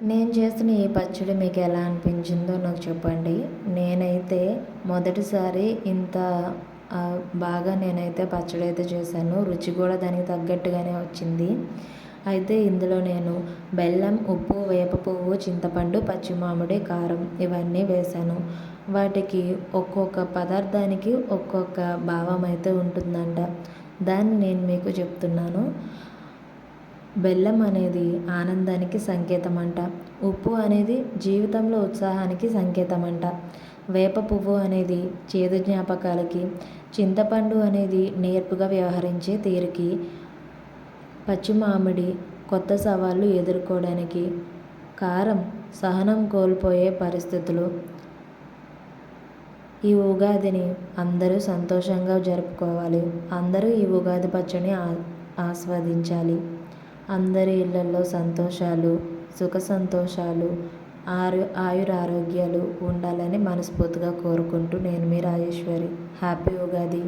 నేను చేసిన ఈ పచ్చడి మీకు ఎలా అనిపించిందో నాకు చెప్పండి. నేనైతే మొదటిసారి ఇంత బాగా నేనైతే పచ్చడి అయితే చేశాను. రుచి కూడా దానికి తగ్గట్టుగానే వచ్చింది. అయితే ఇందులో నేను బెల్లం, ఉప్పు, వేప పువ్వు, చింతపండు, పచ్చి మామిడి, కారం ఇవన్నీ వేశాను. వాటికి ఒక్కొక్క పదార్థానికి ఒక్కొక్క భావం అయితే ఉంటుందంట. దాన్ని నేను మీకు చెప్తున్నాను. బెల్లం అనేది ఆనందానికి సంకేతం అంట. ఉప్పు అనేది జీవితంలో ఉత్సాహానికి సంకేతం అంట. వేప పువ్వు అనేది చేదు జ్ఞాపకాలకి, చింతపండు అనేది నేర్పుగా వ్యవహరించే తీరుకి, పచ్చి మామిడి కొత్త సవాళ్ళు ఎదుర్కోవడానికి, కారం సహనం కోల్పోయే పరిస్థితులు. ఈ ఉగాదిని అందరూ సంతోషంగా జరుపుకోవాలి. అందరూ ఈ ఉగాది పచ్చడిని ఆస్వాదించాలి. అందరి ఇళ్లలో సంతోషాలు, సుఖ సంతోషాలు, ఆయురారోగ్యాలు ఉండాలని మనస్ఫూర్తిగా కోరుకుంటూ నేను మీ రాజేశ్వరి. హ్యాపీ ఉగాది.